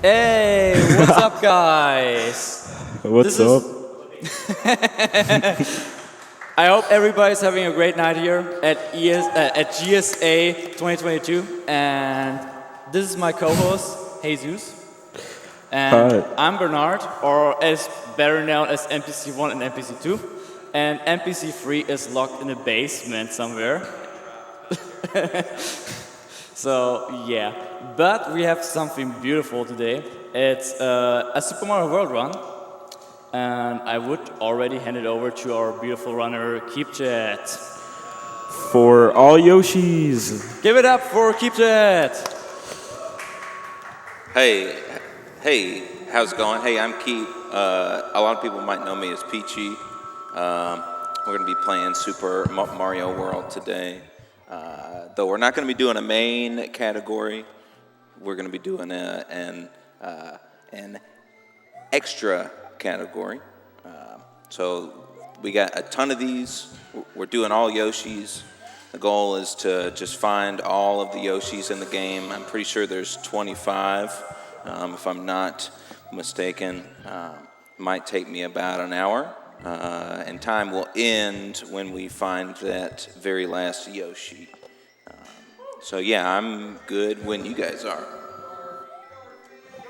Hey, what's up, guys? What's up? I hope everybody's having a great night here at GSA 2022. And this is my co-host, Jesus. And Hi. I'm Bernard, or as better known as NPC1 and NPC2. And NPC3 is locked in a basement somewhere. So, yeah. But we have something beautiful today. It's a Super Mario World run. And I would already hand it over to our beautiful runner, Keapjet. For all Yoshis. Give it up for Keapjet! Hey, how's it going? Hey, I'm Keep. A lot of people might know me as Peachy. We're going to be playing Super Mario World today. Though we're not going to be doing a main category, we're going to be doing an extra category. So we got a ton of these. We're doing all Yoshis. The goal is to just find all of the Yoshis in the game. I'm pretty sure there's 25, if I'm not mistaken. Might take me about an hour. And time will end when we find that very last Yoshi. So yeah, I'm good when you guys are.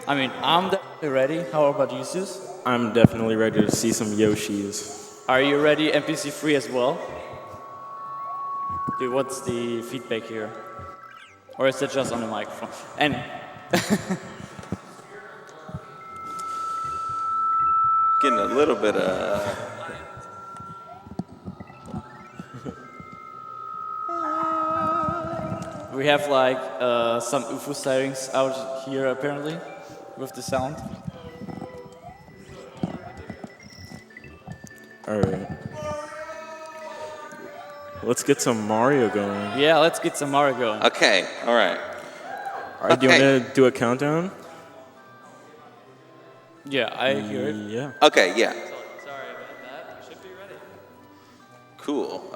I mean, I'm definitely ready. How about you, Sus? I'm definitely ready to see some Yoshis. Are you ready, NPC3 as well? Dude, what's the feedback here? Or is it just on the microphone? And Getting a little bit of... we have like some UFO sightings out here apparently with the sound. Alright. Let's get some Mario going. Yeah, let's get some Mario going. Okay, all right. Alright, do you want to do a countdown? Yeah, I hear it. Yeah. Okay, yeah. Sorry about that. We should be ready. Cool.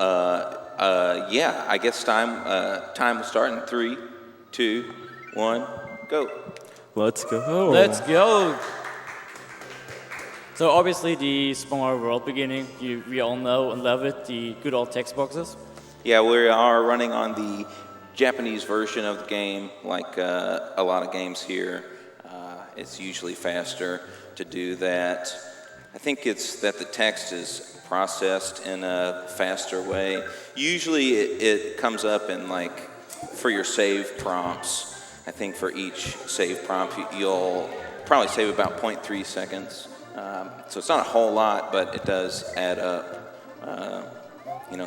Yeah, I guess time will start in 3, 2, 1, go. Let's go. Let's go. So obviously the Super Mario World beginning, we all know and love it, the good old text boxes. Yeah, we are running on the Japanese version of the game, like a lot of games here. It's usually faster to do that. I think it's that the text is processed in a faster way. Usually it comes up in like, for your save prompts, I think for each save prompt you'll probably save about 0.3 seconds. So it's not a whole lot, but it does add up.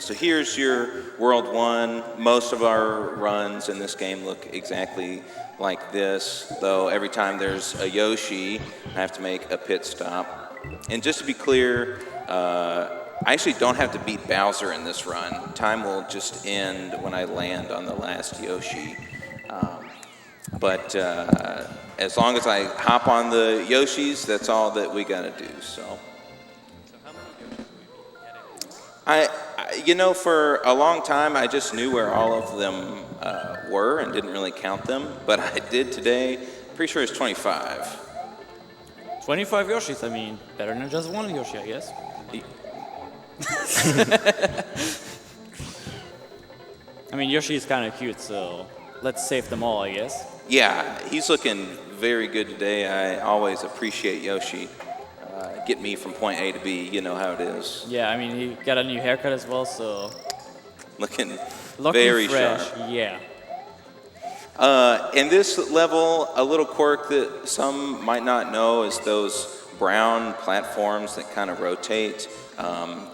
So here's your World 1. Most of our runs in this game look exactly like this, though every time there's a Yoshi, I have to make a pit stop. And just to be clear, I actually don't have to beat Bowser in this run. Time will just end when I land on the last Yoshi. But as long as I hop on the Yoshis, that's all that we gotta do. So how many Yoshis we be getting? For a long time, I just knew where all of them were and didn't really count them. But I did today. Pretty sure it's 25. 25 Yoshis, I mean, better than just one Yoshi, I guess. I mean, Yoshi is kind of cute, so let's save them all, I guess. Yeah, he's looking very good today. I always appreciate Yoshi. Get me from point A to B, you know how it is. Yeah, I mean, he got a new haircut as well, so... Looking very fresh, sharp. Yeah. In this level, a little quirk that some might not know is those brown platforms that kind of rotate.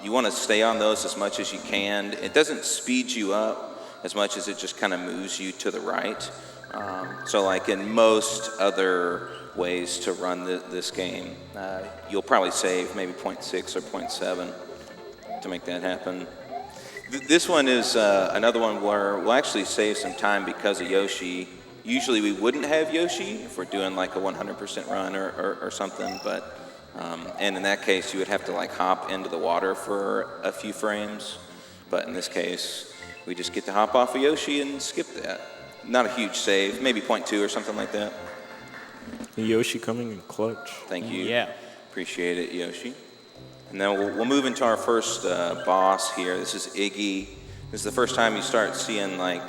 You want to stay on those as much as you can. It doesn't speed you up as much as it just kind of moves you to the right. So like in most other ways to run this game, you'll probably save maybe 0.6 or 0.7 to make that happen. This one is another one where we'll actually save some time because of Yoshi. Usually we wouldn't have Yoshi if we're doing like a 100% run or something, but and in that case you would have to like hop into the water for a few frames. But in this case, we just get to hop off of Yoshi and skip that. Not a huge save, maybe 0.2 or something like that. Yoshi coming in clutch. Thank you. Yeah. Appreciate it, Yoshi. And then we'll move into our first boss here. This is Iggy. This is the first time you start seeing like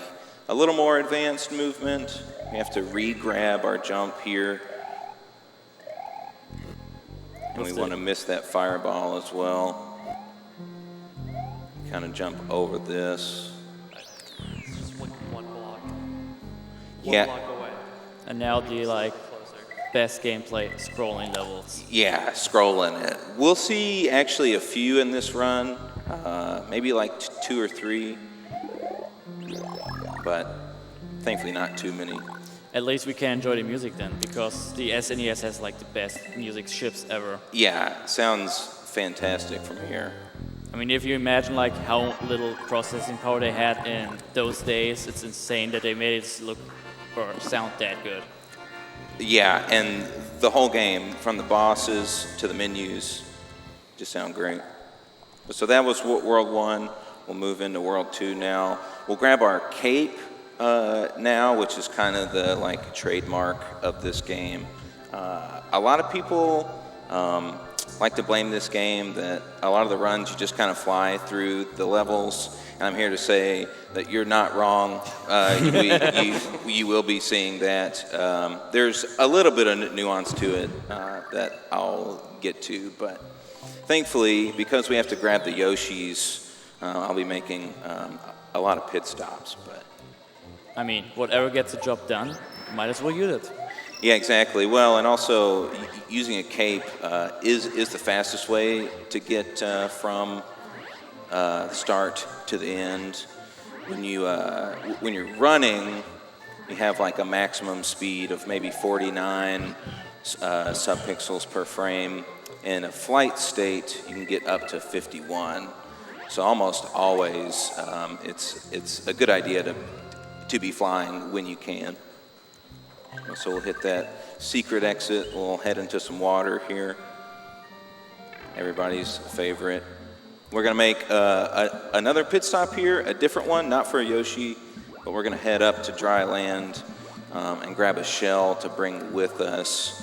a little more advanced movement. We have to re-grab our jump here. And we want to miss that fireball as well. Kind of jump over this. It's just like one block. Yeah. One block away. And now the like Closer. best gameplay scrolling levels. Yeah, scrolling it. We'll see actually a few in this run, maybe like 2 or 3, but thankfully not too many. At least we can enjoy the music then, because the SNES has like the best music chips ever. Yeah, sounds fantastic from here. I mean, if you imagine like how little processing power they had in those days, it's insane that they made it look or sound that good. Yeah, and the whole game, from the bosses to the menus, just sound great. So that was World 1. We'll move into World 2 now. We'll grab our cape now, which is kind of the like trademark of this game. A lot of people like to blame this game that a lot of the runs you just kind of fly through the levels. And I'm here to say that you're not wrong. You will be seeing that. There's a little bit of nuance to it that I'll get to, but thankfully, because we have to grab the Yoshis, I'll be making a lot of pit stops. But I mean, whatever gets the job done, might as well use it. yeah, exactly. Well, and also using a cape is the fastest way to get from the start to the end. When you're running, you have like a maximum speed of maybe 49 subpixels per frame. In a flight state, you can get up to 51. So almost always, it's a good idea to be flying when you can. So we'll hit that secret exit. We'll head into some water here. Everybody's favorite. We're going to make another pit stop here, a different one, not for Yoshi, but we're going to head up to dry land and grab a shell to bring with us.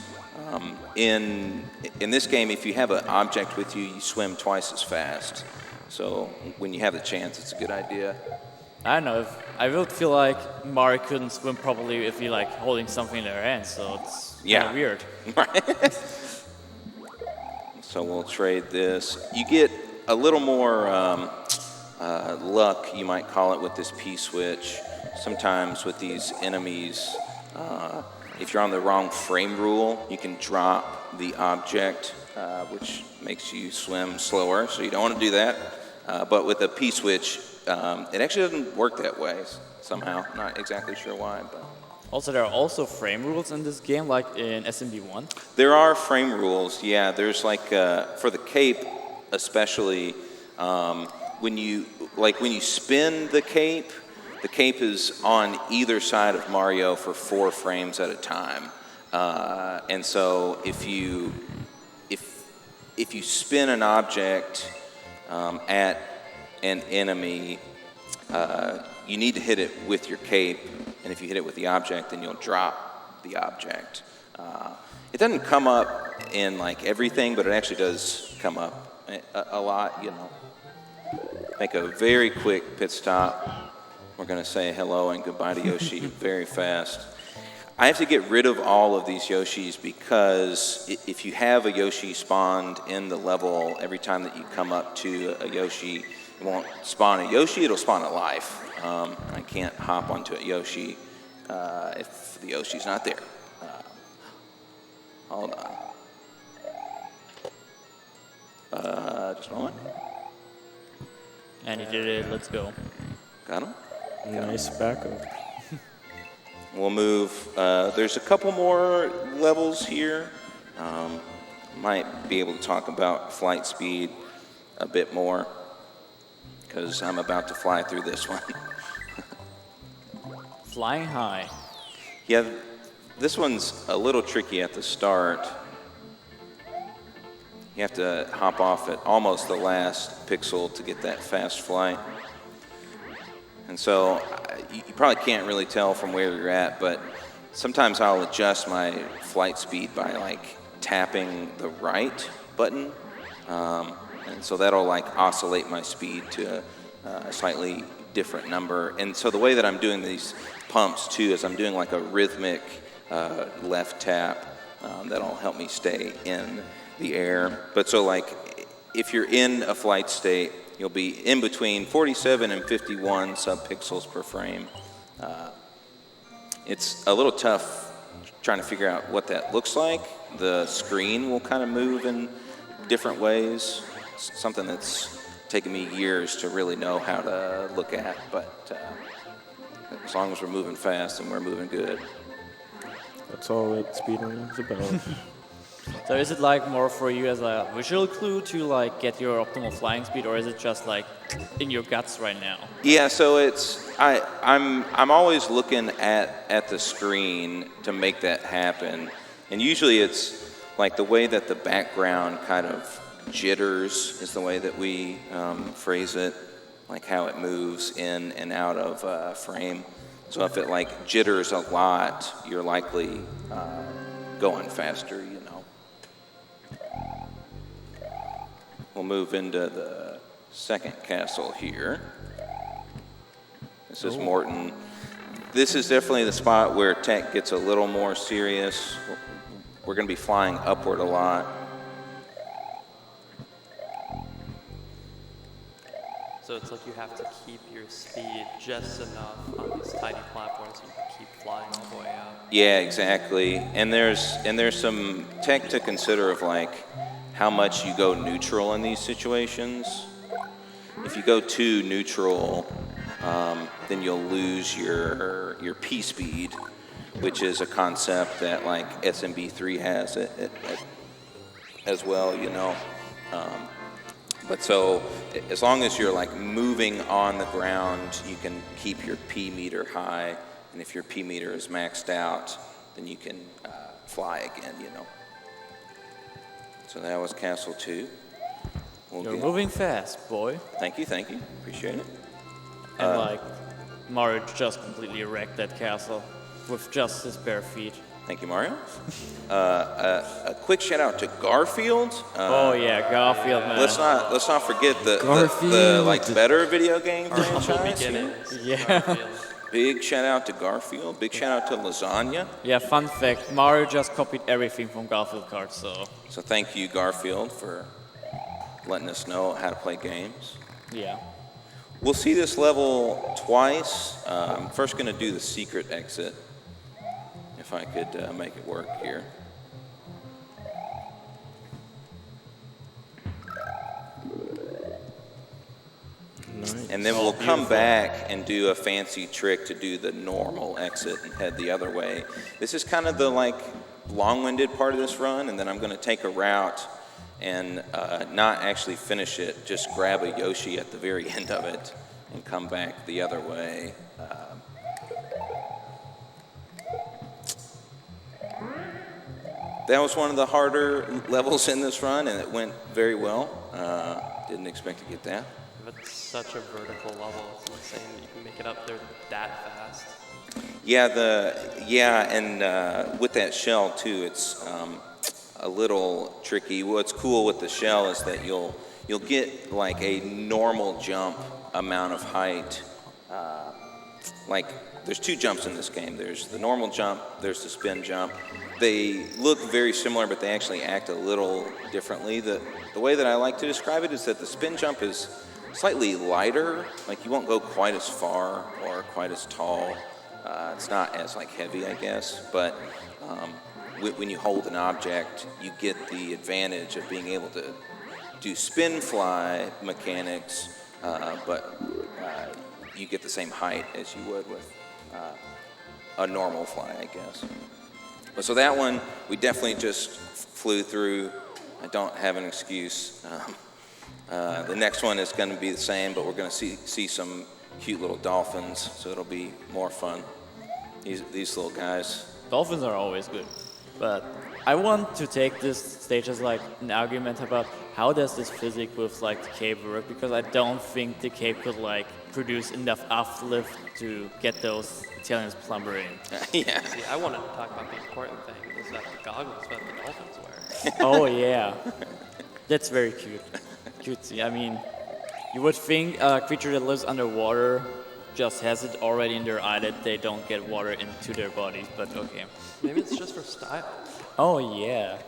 In this game, if you have an object with you, you swim twice as fast. So when you have the chance, it's a good idea. I don't know, I would feel like Mario couldn't swim properly if he like holding something in their hands, so it's kind of weird. Right. So we'll trade this. You get a little more luck, you might call it, with this P-switch. Sometimes with these enemies, if you're on the wrong frame rule, you can drop the object, which makes you swim slower, so you don't want to do that. But with a P-switch, it actually doesn't work that way somehow. Not exactly sure why, but... Also, there are also frame rules in this game, like in SMB1. There are frame rules, yeah. There's like, for the cape especially, when you spin the cape is on either side of Mario for 4 frames at a time. And so if you spin an object at an enemy, you need to hit it with your cape, and if you hit it with the object, then you'll drop the object. It doesn't come up in like everything, but it actually does come up a lot, you know. Make a very quick pit stop. We're going to say hello and goodbye to Yoshi very fast. I have to get rid of all of these Yoshis because if you have a Yoshi spawned in the level, every time that you come up to a Yoshi, it won't spawn a Yoshi, it'll spawn a life. I can't hop onto a Yoshi if the Yoshi's not there. Hold on. Just a moment. And he did it, let's go. Got him? Nice backup. We'll move. There's a couple more levels here. Might be able to talk about flight speed a bit more because I'm about to fly through this one. Flying high. Yeah, this one's a little tricky at the start. You have to hop off at almost the last pixel to get that fast flight. And so you probably can't really tell from where you're at, but sometimes I'll adjust my flight speed by like tapping the right button, and so that'll like oscillate my speed to a slightly different number. And so the way that I'm doing these pumps too is I'm doing like a rhythmic left tap that'll help me stay in the air. But so like if you're in a flight state, you'll be in between 47 and 51 subpixels per frame. It's a little tough trying to figure out what that looks like. The screen will kind of move in different ways, something that's taken me years to really know how to look at, but as long as we're moving fast and we're moving good. That's all that speedrunning is about. So is it like more for you as a visual clue to like get your optimal flying speed, or is it just like in your guts right now? Yeah, so I'm always looking at the screen to make that happen, and usually it's like the way that the background kind of jitters is the way that we phrase it, like how it moves in and out of frame. So if it like jitters a lot, you're likely going faster, you know. We'll move into the second castle here. This is Morton. This is definitely the spot where tech gets a little more serious. We're going to be flying upward a lot. So it's like you have to keep your speed just enough on these tiny platforms so you can keep flying all the way up. Yeah, exactly. And there's some tech to consider of like how much you go neutral in these situations. If you go too neutral, then you'll lose your P speed, which is a concept that like SMB3 has as well, you know. But so as long as you're like moving on the ground, you can keep your P meter high, and if your P meter is maxed out, then you can fly again, you know. So that was Castle 2. You're moving fast, boy. Thank you, appreciate it. And like Mario just completely wrecked that castle with just his bare feet. Thank you, Mario. A quick shout out to Garfield. Oh yeah, Garfield, man. Let's not forget the like better video game franchise. Yeah. Big shout out to Garfield. Big shout out to Lasagna. Yeah, fun fact, Mario just copied everything from Garfield cards, so. So thank you, Garfield, for letting us know how to play games. Yeah. We'll see this level twice. I'm first going to do the secret exit, if I could make it work here. Nice. And then we'll come back and do a fancy trick to do the normal exit and head the other way. This is kind of the like long-winded part of this run, and then I'm going to take a route and not actually finish it, just grab a Yoshi at the very end of it and come back the other way. That was one of the harder levels in this run, and it went very well. Didn't expect to get that. It's such a vertical level. It's insane that you can make it up there that fast. Yeah, and with that shell too, it's a little tricky. What's cool with the shell is that you'll get like a normal jump amount of height. Like there's two jumps in this game. There's the normal jump. There's the spin jump. They look very similar, but they actually act a little differently. The way that I like to describe it is that the spin jump is slightly lighter. Like you won't go quite as far or quite as tall. It's not as like heavy, I guess, but when you hold an object, you get the advantage of being able to do spin fly mechanics, but you get the same height as you would with a normal fly, I guess. But so that one, we definitely just flew through. I don't have an excuse. The next one is going to be the same, but we're going to see some cute little dolphins, so it'll be more fun. These little guys. Dolphins are always good. But I want to take this stage as like an argument about how does this physics with like the cape work, because I don't think the cape could like produce enough uplift to get those Italians plumber in. Yeah. See, I wanted to talk about the important thing, is that the goggles that the dolphins wear. Oh yeah, that's very cute. Cutesy. I mean, you would think a creature that lives underwater just has it already in their eye that they don't get water into their bodies, but okay. Maybe it's just for style. Oh yeah.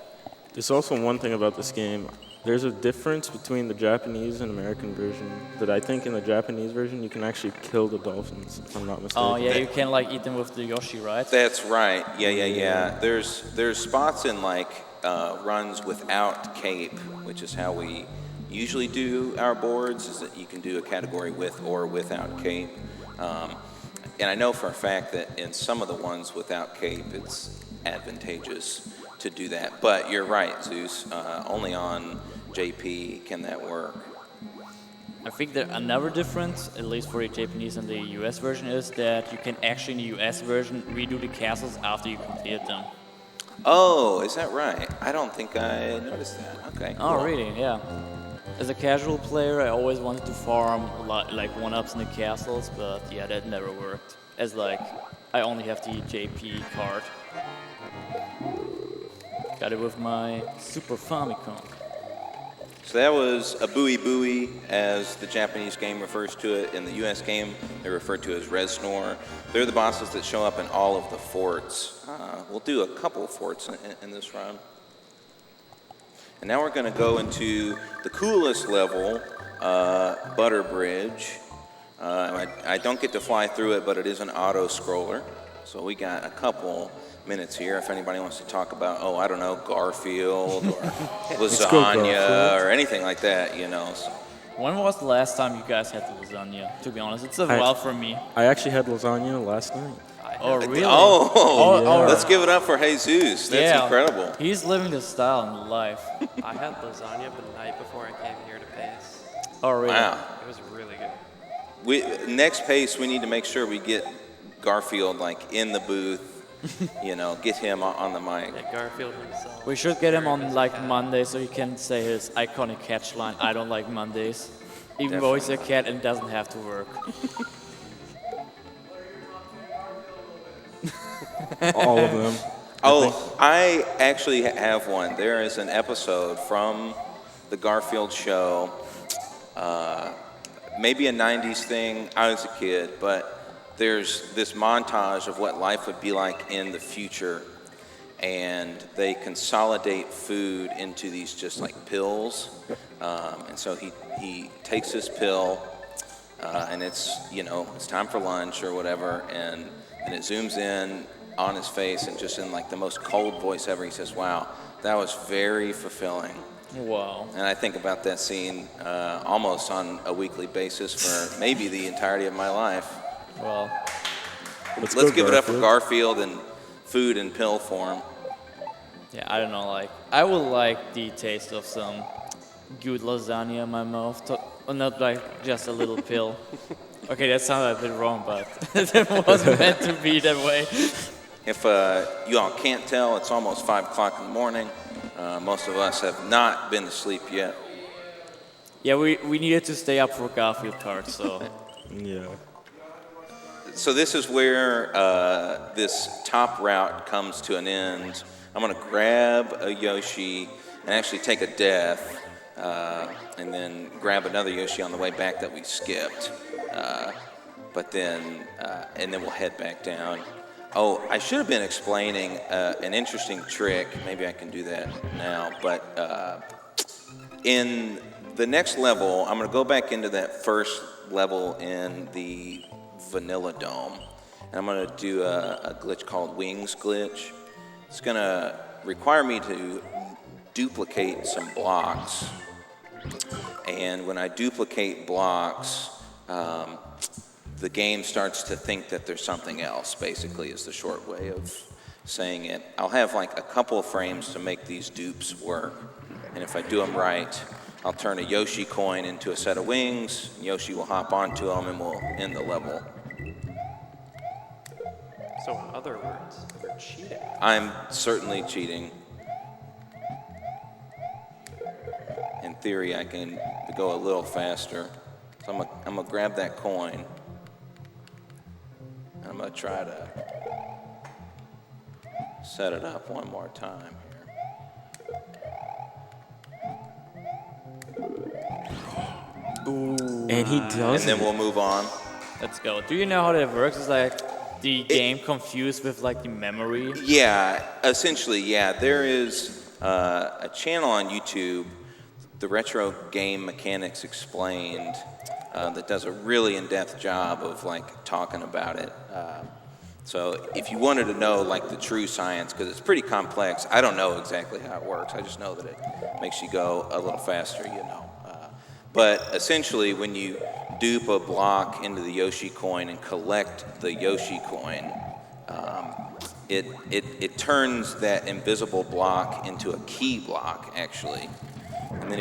There's also one thing about this game. There's a difference between the Japanese and American version that I think in the Japanese version you can actually kill the dolphins, if I'm not mistaken. Oh yeah, you can like eat them with the Yoshi, right? That's right. Yeah. There's spots in like runs without cape, which is how we usually do our boards, is that you can do a category with or without cape. And I know for a fact that in some of the ones without cape, it's advantageous to do that. But you're right, Zeus. Only on JP can that work. I think that another difference, at least for the Japanese and the US version, is that you can actually in the US version redo the castles after you completed them. Oh, is that right? I don't think I noticed that. Okay. Oh, cool. really? Yeah. As a casual player, I always wanted to farm like one-ups in the castles, but yeah, that never worked. As like, I only have the JP card. Got it with my Super Famicom. So that was a buoy, as the Japanese game refers to it. In the US game, they're referred to as Resnor. They're the bosses that show up in all of the forts. We'll do a couple of forts in this run. And now we're going to go into the coolest level, Butter Bridge. I don't get to fly through it, but it is an auto-scroller. So we got a couple minutes here if anybody wants to talk about, I don't know, Garfield or lasagna or anything like that, you know. So. When was the last time you guys had the lasagna? To be honest, it's a while for me. I actually had lasagna last night. Oh, really? Oh, let's give it up for Jesus. That's incredible. He's living the style and the life. I had lasagna the night before I came here to Pace. Oh, really? Wow. It was really good. Next Pace, we need to make sure we get Garfield like in the booth. You know, get him on the mic. Yeah, Garfield himself. We should get him on like Monday so he can say his iconic catch line, I don't like Mondays. Even though he's a cat and doesn't have to work. All of them. I actually have one. There is an episode from the Garfield show, maybe a 90s thing. I was a kid, but there's this montage of what life would be like in the future, and they consolidate food into these just like pills, and so he takes this pill, and it's time for lunch or whatever, and it zooms in on his face, and just in like the most cold voice ever, he says, "Wow, that was very fulfilling." Wow. And I think about that scene almost on a weekly basis for maybe the entirety of my life. Well, let's give it up for Garfield and food in pill form. yeah, I don't know, like, I would like the taste of some good lasagna in my mouth, not like just a little pill. Okay, that sounded a bit wrong, but it wasn't meant to be that way. If you all can't tell, it's almost 5 o'clock in the morning. Most of us have not been to sleep yet. Yeah, we needed to stay up for Garfield cards, so. Yeah. So this is where this top route comes to an end. I'm going to grab a Yoshi and actually take a death, and then grab another Yoshi on the way back that we skipped. And then we'll head back down. Oh, I should have been explaining an interesting trick. Maybe I can do that now. But in the next level, I'm going to go back into that first level in the Vanilla Dome. And I'm going to do a glitch called Wings Glitch. It's going to require me to duplicate some blocks. And when I duplicate blocks, the game starts to think that there's something else, basically, is the short way of saying it. I'll have like a couple of frames to make these dupes work. And if I do them right, I'll turn a Yoshi coin into a set of wings. Yoshi will hop onto them and we'll end the level. So in other words, you're cheating. I'm certainly cheating. In theory, I can go a little faster. So I'm gonna grab that coin. I'm gonna try to set it up one more time here. Ooh. And he And does then it. we'll move on. Let's go. Do you know how that works? It's like the game confused with like the memory. Yeah, essentially, yeah. There is a channel on YouTube, the Retro Game Mechanics Explained, that does a really in-depth job of like talking about it. So if you wanted to know like the true science, because it's pretty complex, I don't know exactly how it works. I just know that it makes you go a little faster, you know. But essentially, when you dupe a block into the Yoshi coin and collect the Yoshi coin, it turns that invisible block into a key block, actually. And then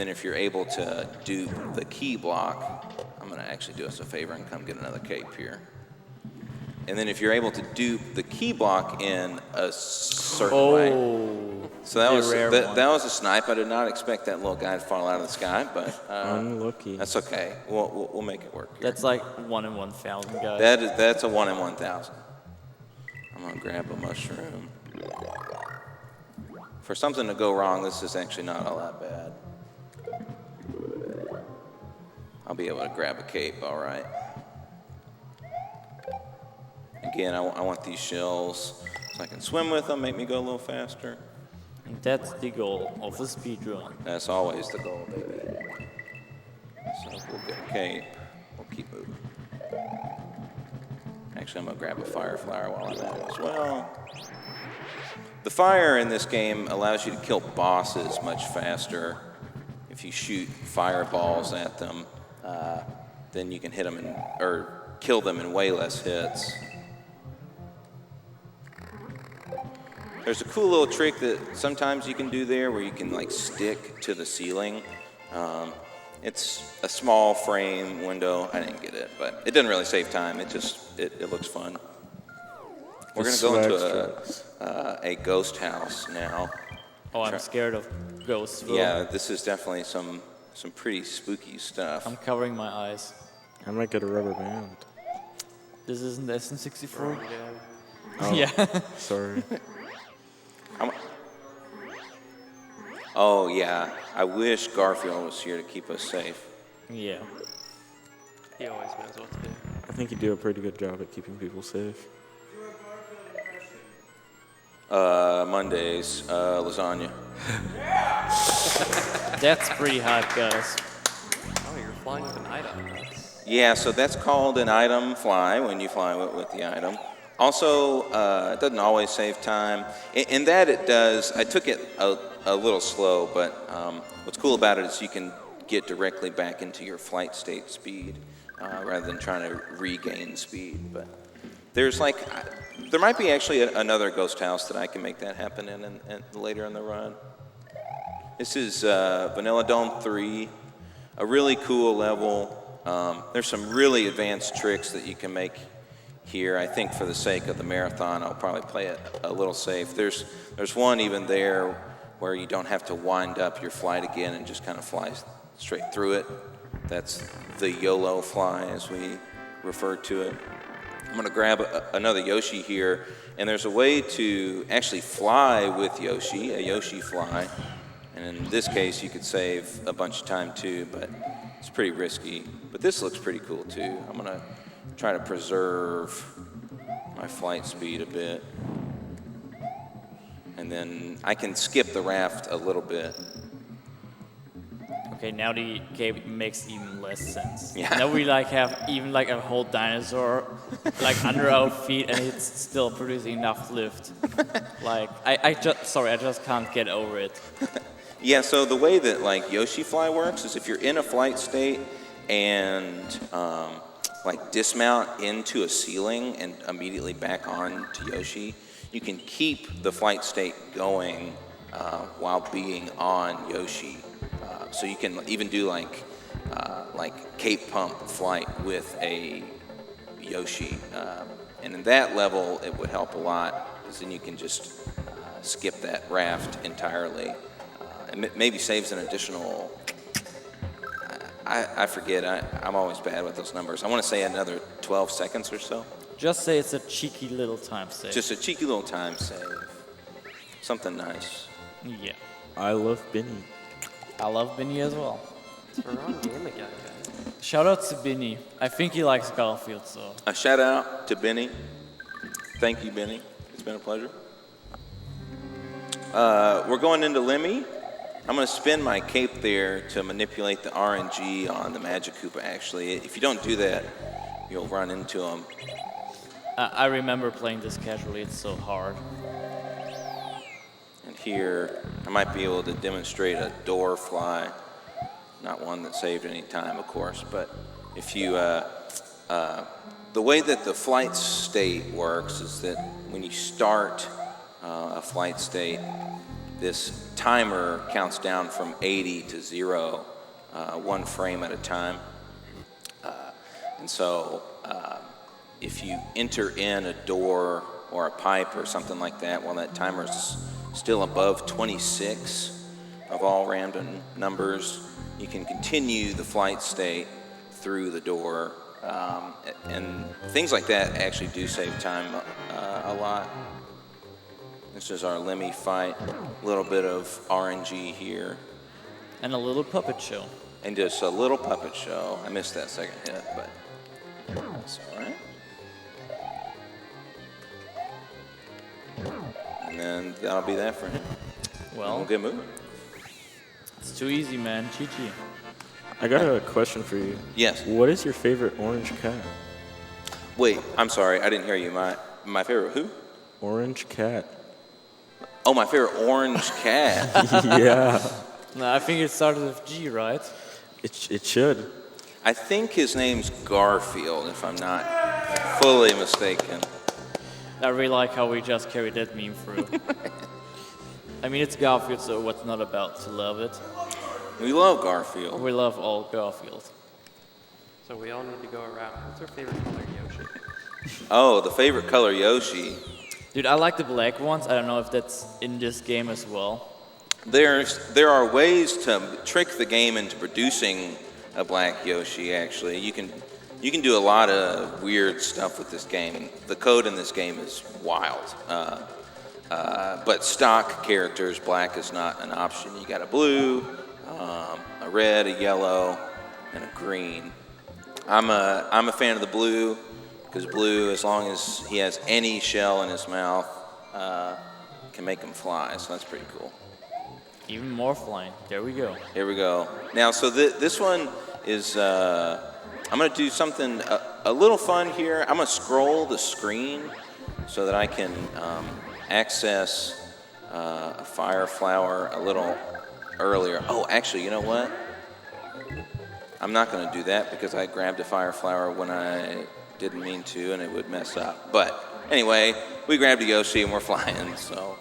if you're able to dupe the key block, I'm gonna actually do us a favor and come get another cape here. And then if you're able to dupe the key block in a certain way. So that was a snipe. I did not expect that little guy to fall out of the sky, but Unlucky. that's okay. We'll make it work here. That's like 1 in 1,000, guys. That's a 1 in 1,000. I'm gonna grab a mushroom. For something to go wrong, this is actually not all that bad. I'll be able to grab a cape, all right. Again, I want these shells so I can swim with them, make me go a little faster. And that's the goal of the speedrun. That's always the goal, baby. So we'll get a cape. We'll keep moving. Actually, I'm gonna grab a fire flower while I'm at it as well. The fire in this game allows you to kill bosses much faster. If you shoot fireballs at them, then you can hit them or kill them in way less hits. There's a cool little trick that sometimes you can do there where you can like stick to the ceiling. It's a small frame window. I didn't get it, but it doesn't really save time. It looks fun. We're gonna go into a ghost house now. Oh, I'm scared of ghosts. Will. Yeah, this is definitely some pretty spooky stuff. I'm covering my eyes. I might get a rubber band. This isn't SN64? Yeah. Oh, Yeah. Sorry. Oh yeah, I wish Garfield was here to keep us safe. Yeah. He always knows what to do. I think you do a pretty good job at keeping people safe. Mondays, lasagna. That's pretty hot, guys. Oh, you're flying with an item. Yeah, so that's called an item fly when you fly with the item. Also, it doesn't always save time. In that it does. I took it a little slow, but what's cool about it is you can get directly back into your flight state speed rather than trying to regain speed. But there's like, there might be actually another ghost house that I can make that happen in later in the run. This is Vanilla Dome 3, a really cool level. There's some really advanced tricks that you can make here. I think for the sake of the marathon, I'll probably play it a little safe. There's one even there where you don't have to wind up your flight again and just kind of fly straight through it. That's the YOLO fly, as we refer to it. I'm going to grab another Yoshi here, and there's a way to actually fly with Yoshi, a Yoshi fly. And in this case, you could save a bunch of time too, but it's pretty risky. But this looks pretty cool too. I'm going to try to preserve my flight speed a bit. And then I can skip the raft a little bit. Okay, now the cape makes even less sense. Yeah. Now we like have even like a whole dinosaur like under our feet, and it's still producing enough lift. Like I just can't get over it. Yeah, so the way that like Yoshi Fly works is if you're in a flight state and like dismount into a ceiling and immediately back on to Yoshi, you can keep the flight state going while being on Yoshi. So you can even do like cape pump flight with a Yoshi. And in that level, it would help a lot, because then you can just skip that raft entirely. And maybe saves an additional, I forget, I'm always bad with those numbers. I want to say another 12 seconds or so. Just say it's a cheeky little time save. Just a cheeky little time save. Something nice. Yeah. I love Benny. I love Benny as well. We're on game again, guys. Shout out to Benny. I think he likes Garfield, so. A shout out to Benny. Thank you, Benny. It's been a pleasure. We're going into Lemmy. I'm going to spin my cape there to manipulate the RNG on the Magic Koopa, actually. If you don't do that, you'll run into them. I remember playing this casually. It's so hard. And here, I might be able to demonstrate a door fly. Not one that saved any time, of course, but if you, the way that the flight state works is that when you start a flight state, this timer counts down from 80 to 0, 1 frame at a time. And so if you enter in a door or a pipe or something like that, while that timer's still above 26 of all random numbers, you can continue the flight state through the door. And things like that actually do save time a lot. This is our Lemmy fight. A little bit of RNG here. And a little puppet show. And just a little puppet show. I missed that second hit, but that's all right. And then that'll be that for him. Well, we'll get moving. It's too easy, man. GG. I got a question for you. Yes. What is your favorite orange cat? Wait, I'm sorry. I didn't hear you. My favorite who? Orange cat. Oh, my favorite orange cat. Yeah. No, I think it started with G, right? It should. I think his name's Garfield, if I'm not fully mistaken. I really like how we just carried that meme through. I mean, it's Garfield, so what's not about to love it? We love Garfield. We love all Garfield. So we all need to go around. What's our favorite color, Yoshi? Oh, the favorite color Yoshi. Dude, I like the black ones. I don't know if that's in this game as well. There are ways to trick the game into producing a black Yoshi, actually. You can do a lot of weird stuff with this game. The code in this game is wild. But stock characters, black is not an option. You got a blue, a red, a yellow, and a green. I'm a fan of the blue, because blue, as long as he has any shell in his mouth, can make him fly, so that's pretty cool. Even more flying. There we go. Here we go. Now, so this one is, I'm going to do something a little fun here. I'm going to scroll the screen so that I can access a fire flower a little earlier. Oh, actually, you know what? I'm not going to do that because I grabbed a fire flower when I didn't mean to, and it would mess up. But anyway, we grabbed a Yoshi and we're flying, so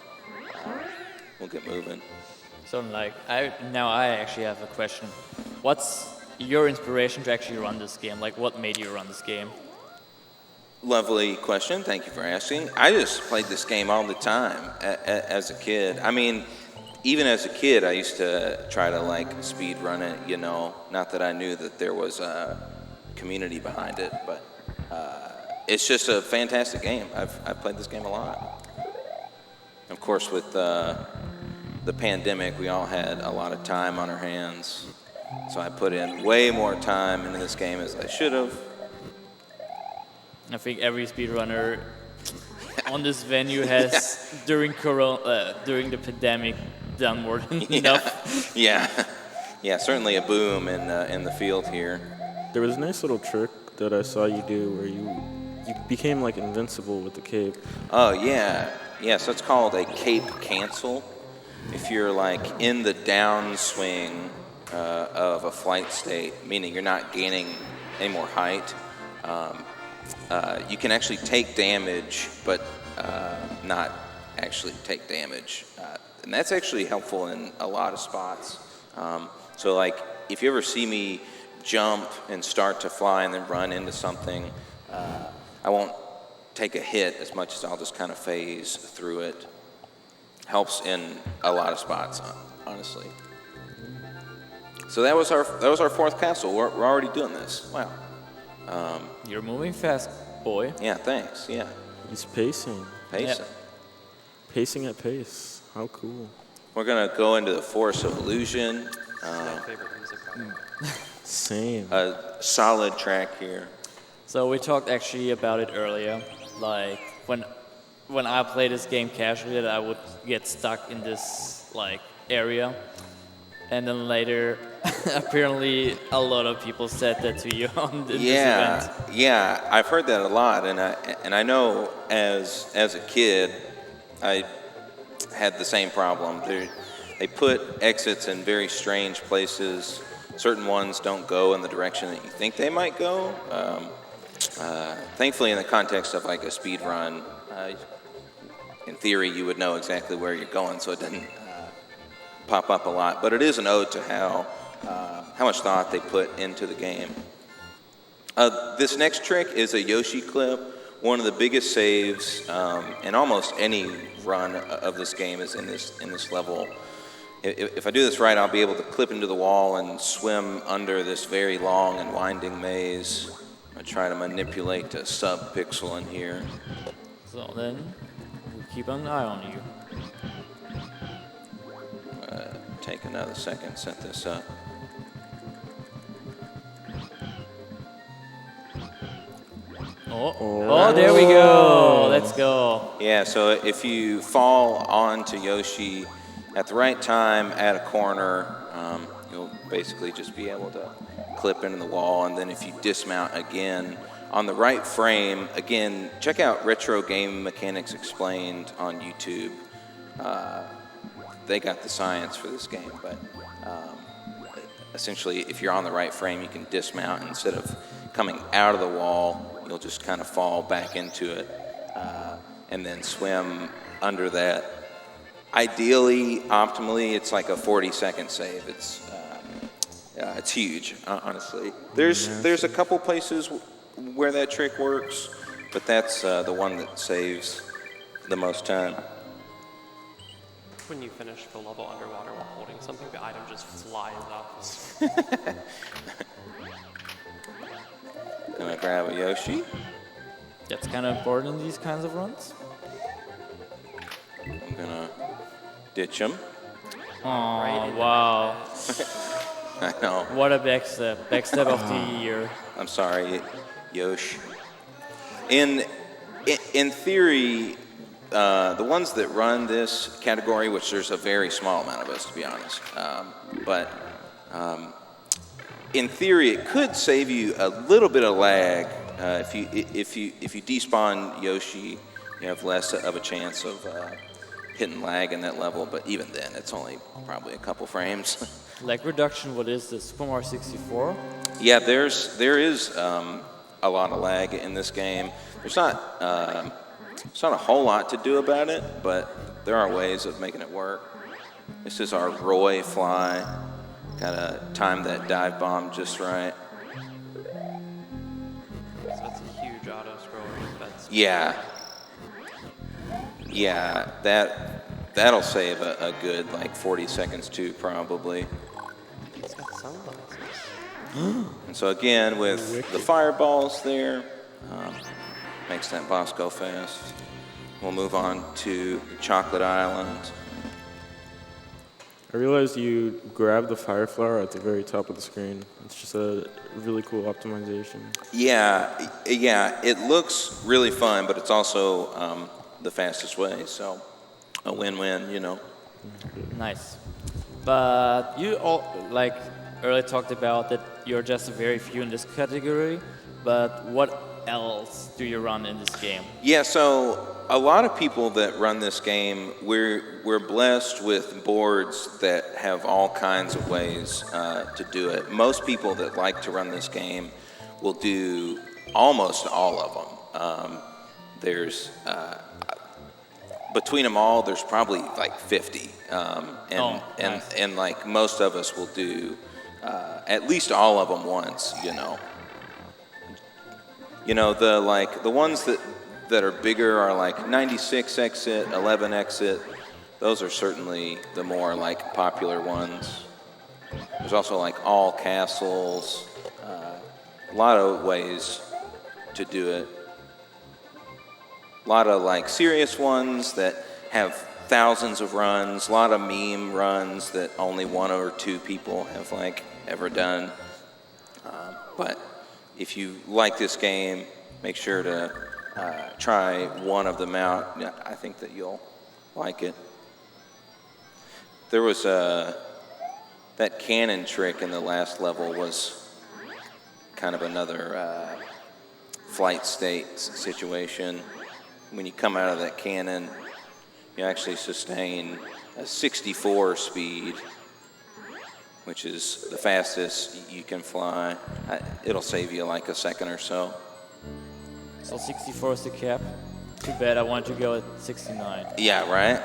we'll get moving. So, like, I actually have a question. What's your inspiration to actually run this game? Like, what made you run this game? Lovely question. Thank you for asking. I just played this game all the time as a kid. I mean, even as a kid, I used to try to, like, speed run it, you know. Not that I knew that there was a community behind it, but it's just a fantastic game. I've played this game a lot. Of course, with the pandemic, we all had a lot of time on our hands. So I put in way more time into this game as I should have. I think every speedrunner on this venue has, during the pandemic, done more than enough. Yeah, certainly a boom in the field here. There was a nice little trick that I saw you do where you became like invincible with the cape. Oh, yeah. Yeah, so it's called a cape cancel. If you're like in the downswing of a flight state, meaning you're not gaining any more height, you can actually take damage, but not actually take damage. And that's actually helpful in a lot of spots. So like, if you ever see me jump and start to fly and then run into something, I won't take a hit as much as I'll just kind of phase through it. Helps in a lot of spots, honestly. So that was our fourth castle. We're already doing this. Wow. You're moving fast, boy. Yeah, thanks. Yeah, He's pacing. pacing. Pacing at pace. How cool. We're gonna go into the Forest of Illusion. My favorite music. By the way. Same. A solid track here. So we talked actually about it earlier. Like when I play this game casually, that I would get stuck in this like area, and then later, apparently a lot of people said that to you on this event. Yeah, I've heard that a lot, and I know as a kid, I had the same problem. They put exits in very strange places. Certain ones don't go in the direction that you think they might go. Thankfully, in the context of like a speed run, in theory, you would know exactly where you're going, so it didn't pop up a lot. But it is an ode to how much thought they put into the game. This next trick is a Yoshi clip. One of the biggest saves in almost any run of this game is in this level. If I do this right, I'll be able to clip into the wall and swim under this very long and winding maze. I try to manipulate a sub-pixel in here. So then, we keep an eye on you. Take another second, set this up. Oh, there we go. Let's go. Yeah, so if you fall onto Yoshi at the right time at a corner, you'll basically just be able to clip into the wall. And then if you dismount again on the right frame, again, check out Retro Game Mechanics Explained on YouTube. They got the science for this game, but essentially if you're on the right frame, you can dismount. Instead of coming out of the wall, you'll just kind of fall back into it and then swim under that. Ideally, optimally, it's like a 40-second save. It's huge, honestly. There's a couple places where that trick works, but that's the one that saves the most time. When you finish the level underwater while holding something, the item just flies off. Gonna grab a Yoshi. That's kind of important in these kinds of runs. I'm gonna ditch him. Oh, wow. I know. What a backstep. Backstep of the year. I'm sorry, Yosh. In theory, the ones that run this category, which there's a very small amount of us, to be honest, but in theory, it could save you a little bit of lag. If you despawn Yoshi, you have less of a chance of hitting lag in that level. But even then, it's only probably a couple frames. Lag reduction, what is this? Super Mario 64? Yeah, there is a lot of lag in this game. There's not a whole lot to do about it, but there are ways of making it work. This is our Roy fly. Gotta time that dive bomb just right. So that's a huge auto-scroller. That's Yeah, that'll save a good like 40 seconds too, probably. It's got sunglasses. And so again, with the fireballs there, makes that boss go fast. We'll move on to Chocolate Island. I realized you grab the fire flower at the very top of the screen. It's just a really cool optimization. Yeah, it looks really fun, but it's also the fastest way, so a win-win, you know. Nice. But you all, like earlier talked about that you're just a very few in this category, but what else do you run in this game? Yeah, so a lot of people that run this game, we're blessed with boards that have all kinds of ways to do it. Most people that like to run this game will do almost all of them. There's between them all, there's probably like 50, Nice. and like most of us will do at least all of them once, you know. You know, the ones that that are bigger are like 96 exit, 11 exit. Those are certainly the more like popular ones. There's also like all castles. A lot of ways to do it. A lot of like serious ones that have thousands of runs. A lot of meme runs that only 1 or 2 people have like ever done. But if you like this game, make sure to try one of them out. Yeah, I think that you'll like it. There was that cannon trick in the last level was kind of another flight state situation. When you come out of that cannon, you actually sustain a 64 speed, which is the fastest you can fly. It'll save you like a second or so. So 64 is the cap. Too bad I wanted to go at 69. Yeah, right?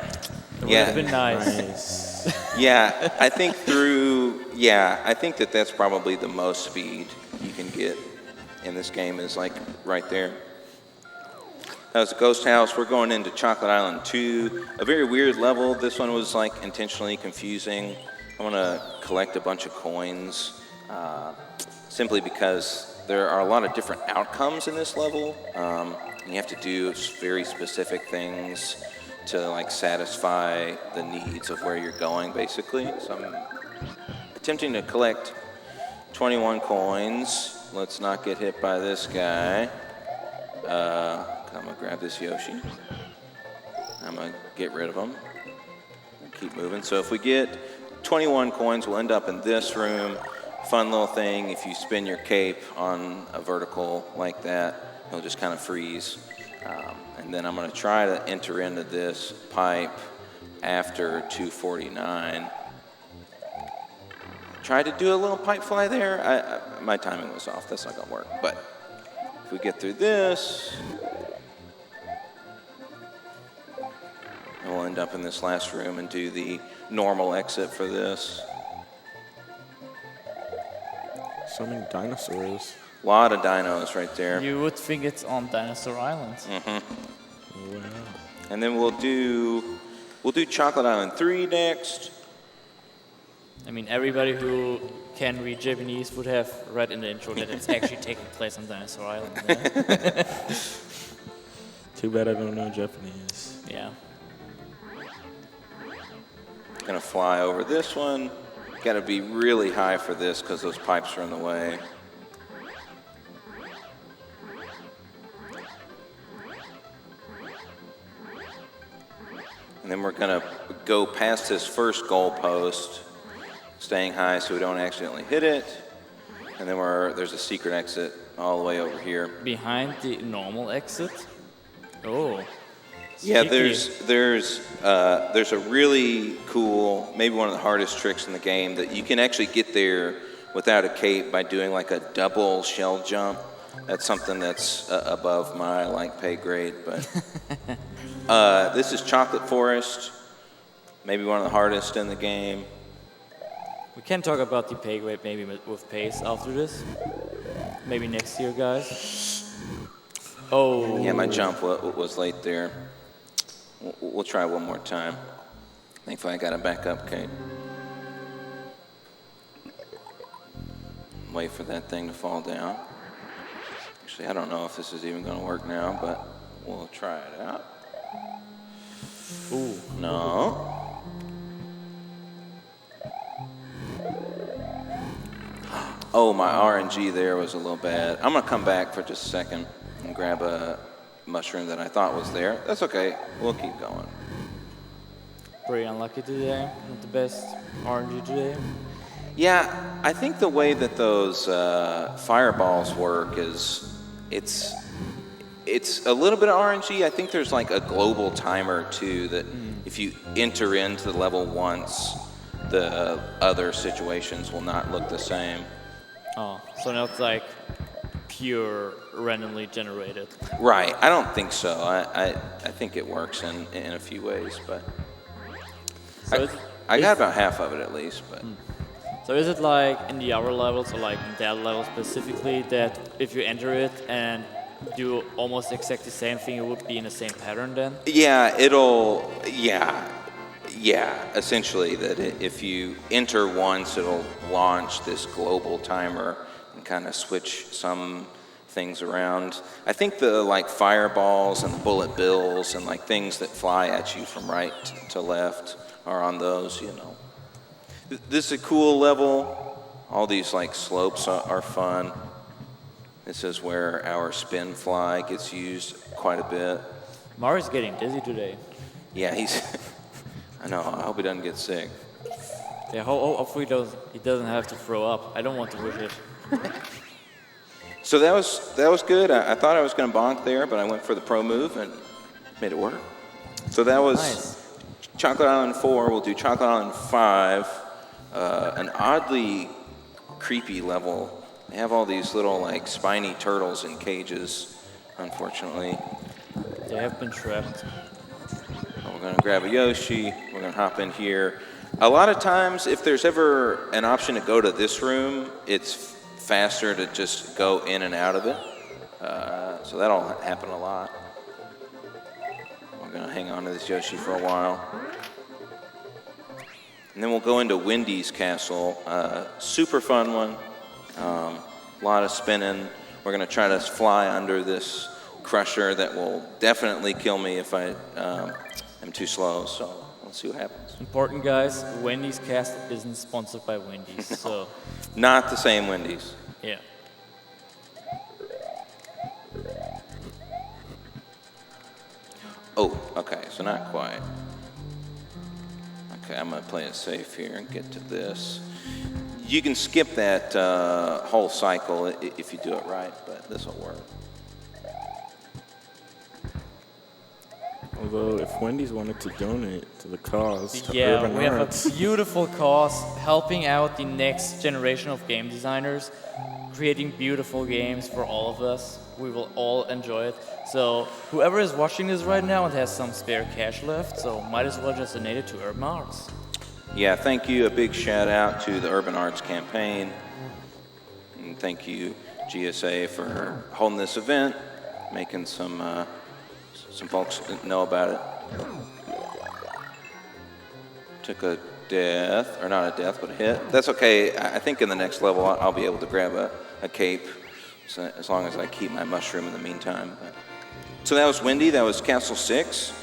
It would have been nice. Yeah, I think I think that that's probably the most speed you can get in this game is like right there. That was a ghost house. We're going into Chocolate Island 2. A very weird level. This one was like intentionally confusing. I want to collect a bunch of coins simply because there are a lot of different outcomes in this level. And you have to do very specific things to like satisfy the needs of where you're going, basically. So I'm attempting to collect 21 coins. Let's not get hit by this guy. I'm gonna grab this Yoshi. I'm gonna get rid of him. Keep moving. So if we get 21 coins, we'll end up in this room. Fun little thing, if you spin your cape on a vertical like that, it'll just kind of freeze. And then I'm gonna try to enter into this pipe after 249. Tried to do a little pipe fly there. My timing was off, that's not gonna work. But if we get through this, and we'll end up in this last room and do the normal exit for this. So many dinosaurs. A lot of dinos right there. You would think it's on Dinosaur Island. Mm-hmm. Wow. And then we'll do Chocolate Island 3 next. I mean, everybody who can read Japanese would have read in the intro that it's actually taking place on Dinosaur Island. Yeah. Too bad I don't know Japanese. Yeah. Gonna fly over this one. Gotta be really high for this because those pipes are in the way. And then we're gonna go past this first goalpost, staying high so we don't accidentally hit it. And then there's a secret exit all the way over here. Behind the normal exit? Oh. Yeah, Sneaky. there's a really cool, maybe one of the hardest tricks in the game that you can actually get there without a cape by doing like a double shell jump. That's something that's above my like pay grade, but this is Chocolate Forest, maybe one of the hardest in the game. We can talk about the pay grade maybe with pace after this. Maybe next year, guys. Oh. Yeah, my jump was late there. We'll try one more time. Thankfully, I got it back up, Kate. Wait for that thing to fall down. Actually, I don't know if this is even going to work now, but we'll try it out. Ooh. No. Oh, my RNG there was a little bad. I'm going to come back for just a second and grab a mushroom that I thought was there. That's okay. We'll keep going. Pretty unlucky today. Not the best RNG today. Yeah, I think the way that those fireballs work is it's a little bit of RNG. I think there's like a global timer too that if you enter into the level once, the other situations will not look the same. Oh, so now it's like pure randomly generated. Right. I don't think so. I think it works in a few ways, but So I got about half of it at least. But So is it like in the other levels or like in that level specifically that if you enter it and do almost exactly the same thing, it would be in the same pattern then? Yeah, essentially that if you enter once, it'll launch this global timer and kind of switch some things around. I think the like fireballs and the bullet bills and like things that fly at you from right to left are on those, you know. This is a cool level. All these like slopes are fun. This is where our spin fly gets used quite a bit. Mario's getting dizzy today. Yeah, he's. I know. I hope he doesn't get sick. Yeah, hopefully he doesn't have to throw up. I don't want to wish it. So that was good. I thought I was going to bonk there, but I went for the pro move and made it work. So that was Nice. Chocolate Island 4. We'll do Chocolate Island 5. An oddly creepy level. They have all these little like spiny turtles in cages, unfortunately. They have been trapped. We're gonna grab a Yoshi, we're gonna hop in here. A lot of times, if there's ever an option to go to this room, it's faster to just go in and out of it. So that'll happen a lot. We're gonna hang on to this Yoshi for a while. And then we'll go into Wendy's Castle. Super fun one. A lot of spinning. We're going to try to fly under this crusher that will definitely kill me if I am too slow. So let's see what happens. Important guys, Wendy's Castle isn't sponsored by Wendy's, so Not the same Wendy's. yeah. Oh, okay, so not quite. Okay, I'm going to play it safe here and get to this. You can skip that whole cycle if you do it right, but this will work. Although, if Wendy's wanted to donate to the cause, to Yeah, urban we have arts, a beautiful cause helping out the next generation of game designers, creating beautiful games for all of us. We will all enjoy it. So whoever is watching this right now and has some spare cash left, so might as well just donate it to Urban Arts. Yeah, thank you. A big shout out to the Urban Arts campaign. And thank you, GSA, for holding this event, making some folks know about it. Took a death, or not a death, but a hit. That's okay. I think in the next level I'll be able to grab a cape, so as long as I keep my mushroom in the meantime. So that was Wendy. That was Castle 6.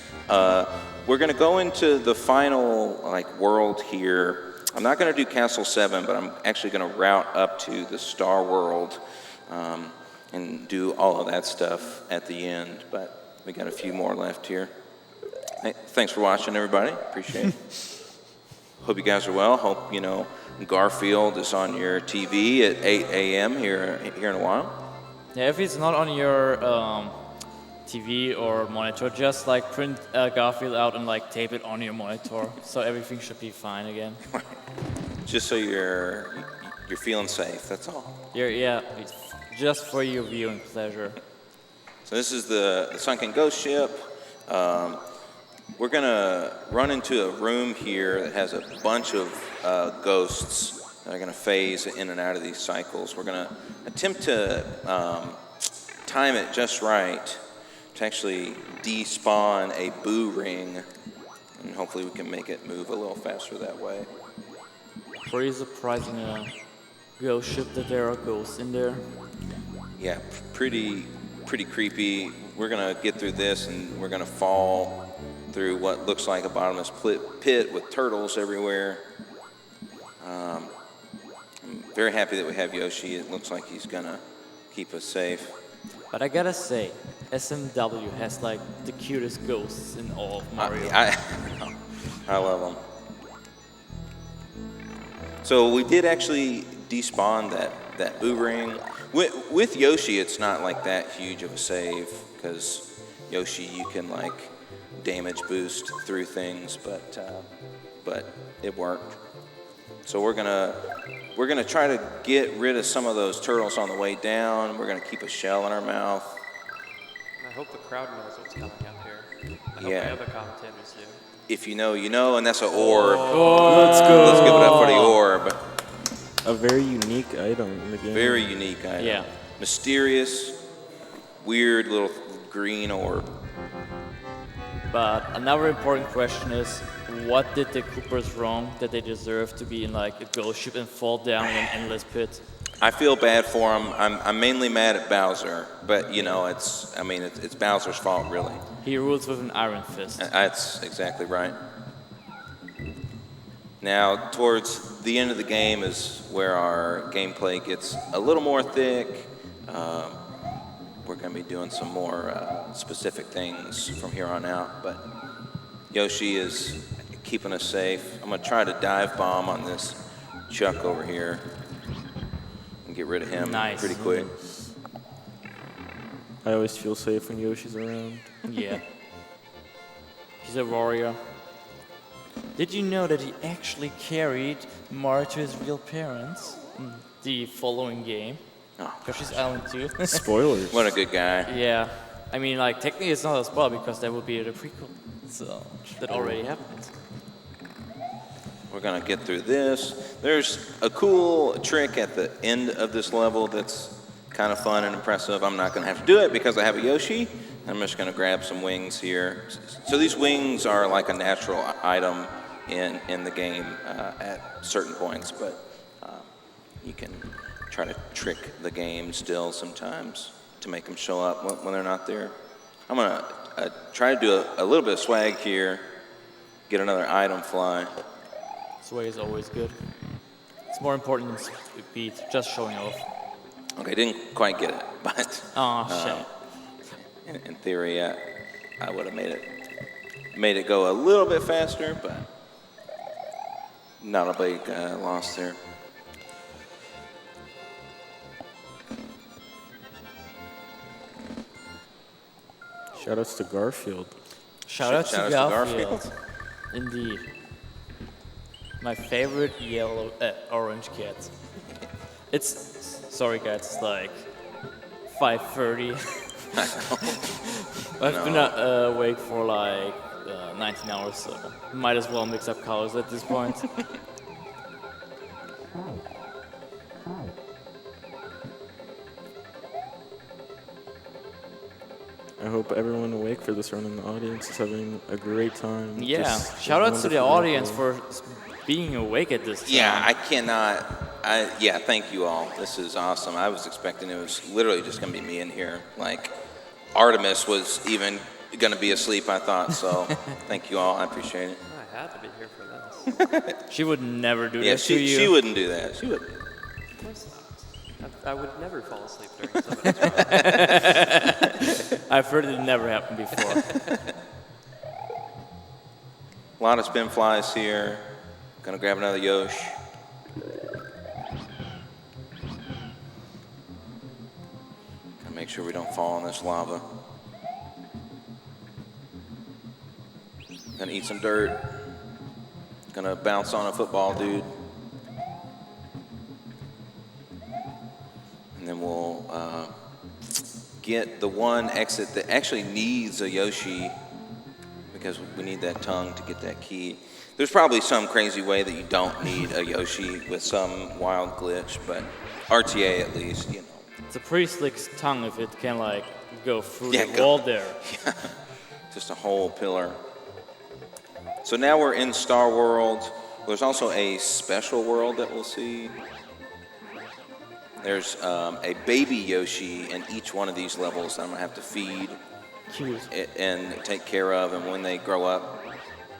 We're going to go into the final world here. I'm not going to do Castle 7, but I'm actually going to route up to the Star World and do all of that stuff at the end. But we got a few more left here. Hey, thanks for watching, everybody. Appreciate it. Hope you guys are well. Hope, Garfield is on your TV at 8 a.m. here in a while. Yeah, if it's not on your TV or monitor, just print Garfield out and tape it on your monitor, so everything should be fine again. Just so you're feeling safe. That's all. Yeah, it's just for your viewing pleasure. So this is the Sunken Ghost ship. We're gonna run into a room here that has a bunch of ghosts that are gonna phase in and out of these cycles. We're gonna attempt to time it just right to actually despawn a boo ring, and hopefully we can make it move a little faster that way. Pretty surprising ghost ship that there are ghosts in there. Yeah, pretty creepy. We're gonna get through this and we're gonna fall through what looks like a bottomless pit with turtles everywhere. I'm very happy that we have Yoshi. It looks like he's gonna keep us safe. But I gotta say, SMW has the cutest ghosts in all of Mario. I love them. So we did actually despawn that boo ring. With Yoshi, it's not that huge of a save, because Yoshi, you can damage boost through things, but it worked. So we're gonna try to get rid of some of those turtles on the way down. We're gonna keep a shell in our mouth. I hope the crowd knows what's coming up here. I hope Yeah. the other commentators do. If you know, you know, and that's an orb. let's go. Let's give it up for the orb. A very unique item in the game. Very unique item. Yeah. Mysterious. weird little green orb. But another important question is, what did the Koopas wrong that they deserve to be in like a ghost ship and fall down in an endless pit? I feel bad for him. I'm mainly mad at Bowser, but you know, it's Bowser's fault, really. He rules with an iron fist. That's exactly right. Now, towards the end of the game is where our gameplay gets a little more thick. We're going to be doing some more specific things from here on out, but Yoshi is keeping us safe. I'm going to try to dive bomb on this Chuck over here and get rid of him pretty quick. I always feel safe when Yoshi's around. Yeah. He's a warrior. Did you know that he actually carried Mario to his real parents in the following game? Oh, Yoshi's Island 2. Spoilers. what a good guy. Yeah. I mean, like, technically it's not a spoiler because that would be the prequel. So, that already happened. We're going to get through this. There's a cool trick at the end of this level that's kind of fun and impressive. I'm not going to have to do it because I have a Yoshi. I'm just going to grab some wings here. So these wings are like a natural item in the game at certain points, but you can try to trick the game still sometimes to make them show up when they're not there. I'm going to try to do a little bit of swag here, get another item fly. Sway is always good. It's more important than speed, just showing off. Okay, didn't quite get it, but Oh, shit. in theory, I would have made it go a little bit faster, but not a big loss there. Shoutouts to Garfield. Shoutouts to Shoutouts to Garfield. Indeed. My favorite orange cat. Sorry guys, it's like 5:30. I've been awake for like 19 hours, so might as well mix up colors at this point. I hope everyone awake for this run in the audience is having a great time. Yeah, Just shout out to the wonderful audience gameplay. for being awake at this time. Yeah, I cannot. Yeah, thank you all. This is awesome. I was expecting it was literally just going to be me in here. Like, Artemis was even going to be asleep, I thought. So, thank you all. I appreciate it. I had to be here for this. She would never do Yeah, this to you. she wouldn't do that. She wouldn't. Of course not. I would never fall asleep during somebody's run. I've heard it never happened before. A lot of spin flies here. Gonna grab another Yosh. Gotta make sure we don't fall in this lava. Gonna eat some dirt. Gonna bounce on a football dude. And then we'll get the one exit that actually needs a Yoshi because we need that tongue to get that key. There's probably some crazy way that you don't need a Yoshi with some wild glitch, but RTA at least, you know. It's a pretty slick tongue if it can like go through Yeah, the wall there. Yeah, just a whole pillar. So now we're in Star World. There's also a special world that we'll see. There's a baby Yoshi in each one of these levels that I'm gonna have to feed Cute. and take care of, and when they grow up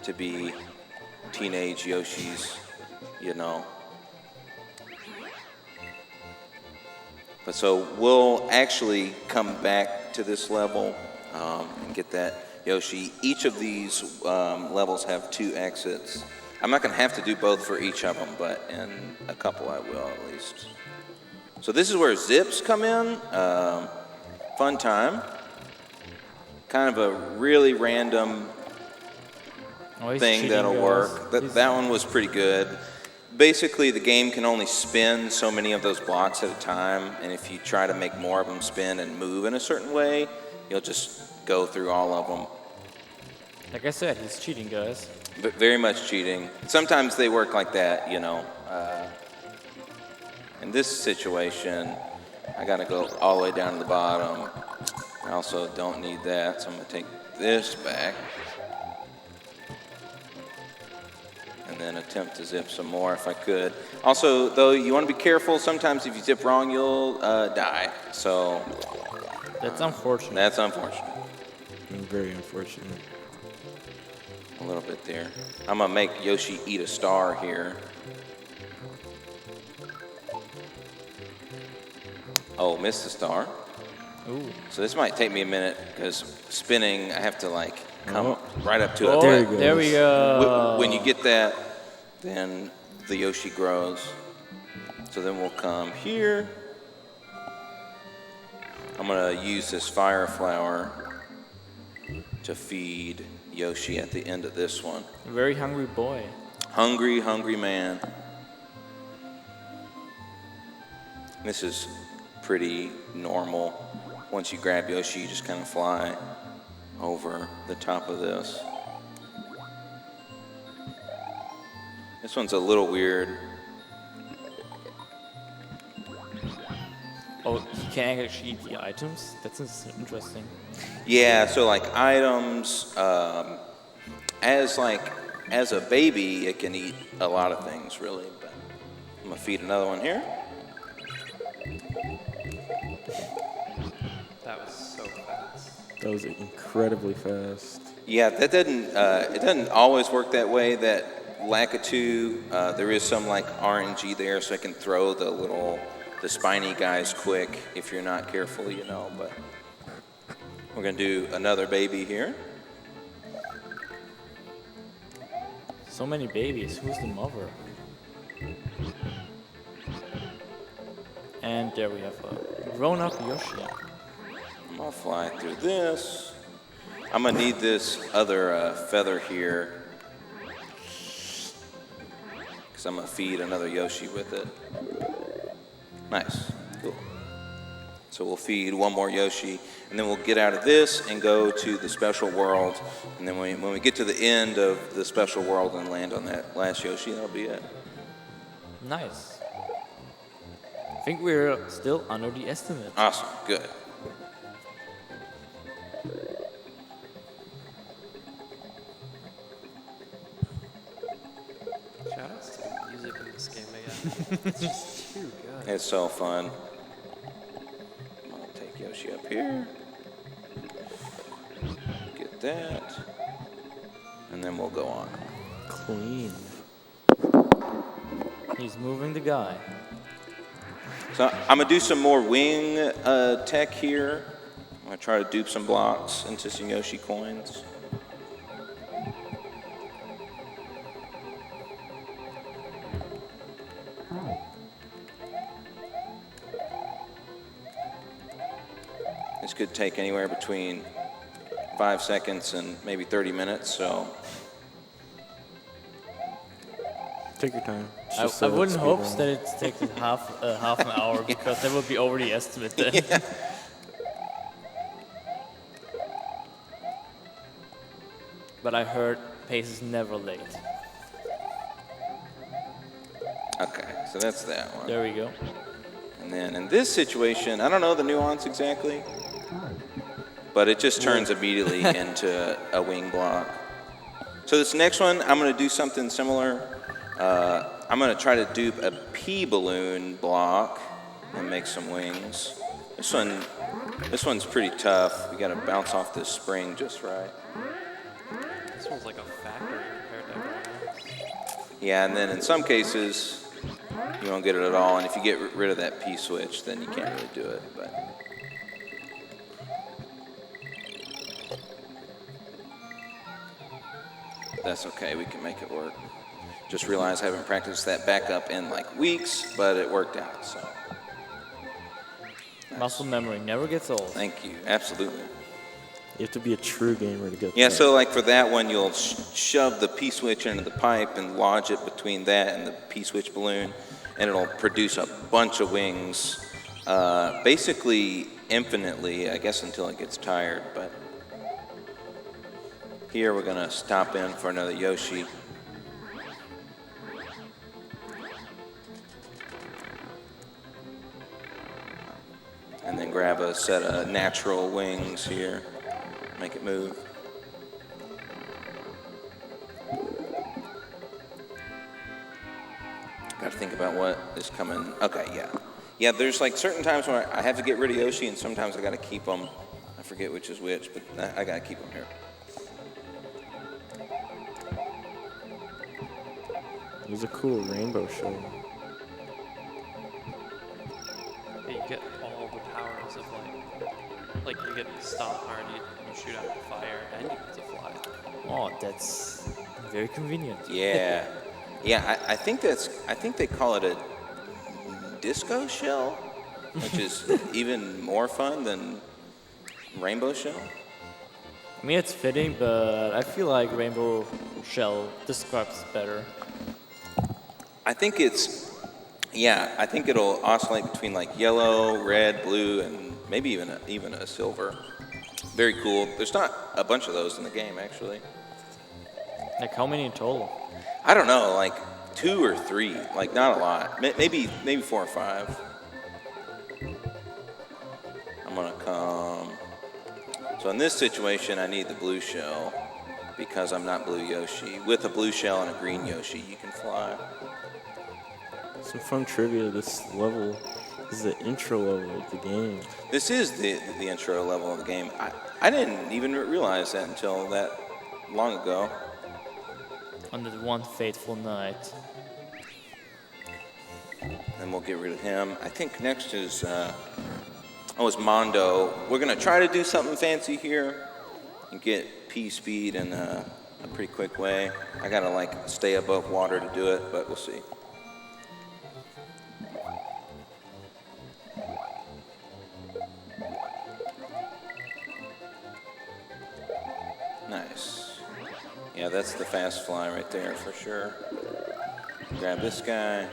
to be teenage Yoshis, you know. But so we'll actually come back to this level and get that Yoshi. Each of these levels have 2 exits. I'm not gonna have to do both for each of them, but in a couple I will at least. So this is where zips come in. Fun time. Kind of a really random He's thing cheating, that'll guys. work. That one was pretty good. Basically, the game can only spin so many of those blocks at a time, and if you try to make more of them spin and move in a certain way, you'll just go through all of them. Like I said, he's cheating, guys. But very much cheating. Sometimes they work like that, you know. In this situation, I gotta go all the way down to the bottom, I also don't need that, so I'm going to take this back. And then attempt to zip some more if I could. Also, though, you want to be careful. Sometimes if you zip wrong, you'll die. So That's unfortunate. that's unfortunate. Very unfortunate. A little bit there. I'm going to make Yoshi eat a star here. Oh, missed the star. Ooh. So this might take me a minute because spinning, I have to like come right up to it. Oh, There he goes. there we go. When you get that, then the Yoshi grows. So then we'll come here. I'm going to use this fire flower to feed Yoshi at the end of this one. Very hungry boy. Hungry, hungry man. This is pretty normal. Once you grab Yoshi, you just kind of fly over the top of this. This one's a little weird. Oh, he can actually eat the items? That's interesting. Yeah, so like items, as a baby, it can eat a lot of things really. But I'm gonna feed another one here. That was so fast. That was incredibly fast. Yeah, that doesn't. It doesn't always work that way. That Lakitu, there is some like RNG there, so I can throw the spiny guys quick if you're not careful, you know. But we're gonna do another baby here. So many babies. Who's the mother? And there we have a grown-up Yoshi. I'm gonna fly through this. I'm gonna need this other feather here because I'm gonna feed another Yoshi with it. Nice, cool. So we'll feed one more Yoshi, and then we'll get out of this and go to the special world. And then when we get to the end of the special world and land on that last Yoshi, that'll be it. Nice. I think we're still under the estimate. Awesome, good. Shoutouts to the music in this game again. It's just too good. It's so fun. I'm gonna take Yoshi up here. Get that. And then we'll go on. Clean. He's moving the guy. So I'm gonna do some more wing tech here. I'm gonna try to dupe some blocks into some Yoshi coins. This could take anywhere between 5 seconds and maybe 30 minutes, so Take your time. It's I just a wouldn't speed hope run. that it takes half an hour because that would be over the estimate then. yeah. But I heard pace is never late. Okay, so that's that one. There we go. And then in this situation, I don't know the nuance exactly, but it just turns immediately into a wing block. So this next one, I'm going to do something similar. I'm going to try to dupe a pea balloon block and make some wings. This one's pretty tough. We got to bounce off this spring just right. This one's like a factory compared to everyone else. Yeah, and then in some cases, you won't get it at all. And if you get rid of that P switch, then you can't really do it. But that's okay. We can make it work. Just realized I haven't practiced that backup in like weeks, but it worked out. So Muscle memory never gets old. thank you. Absolutely. You have to be a true gamer to get Yeah, that. so like for that one, you'll shove the P-switch into the pipe and lodge it between that and the P-switch balloon, and it'll produce a bunch of wings, basically infinitely, I guess, until it gets tired. But here we're gonna stop in for another Yoshi. And then grab a set of natural wings here. Make it move. Got to think about what is coming. Okay, yeah. Yeah, there's like certain times when I have to get rid of Yoshi, and sometimes I got to keep them. I forget which is which, but I got to keep them here. It was a cool rainbow show. You get all the powers of like you get stomp hard, you shoot out fire, and you get to fly. Oh, that's very convenient. Yeah. Yeah, I think they call it a disco shell, which is even more fun than rainbow shell. I mean, it's fitting, but I feel like Rainbow Shell describes it better. I think it'll oscillate between like yellow, red, blue, and maybe even a silver. Very cool. There's not a bunch of those in the game, actually. Like, how many in total? I don't know, like 2 or 3, like not a lot. Maybe 4 or 5. I'm gonna come. So in this situation, I need the blue shell because I'm not blue Yoshi. With a blue shell and a green Yoshi, you can fly. Some fun trivia. This level is the intro level of the game. This is the intro level of the game. I didn't even realize that until that long ago. On the one fateful night. And we'll get rid of him. I think next is is Mondo. We're gonna try to do something fancy here and get P speed in a pretty quick way. I gotta like stay above water to do it, but we'll see. Nice. Yeah, that's the fast fly right there for sure. Grab this guy.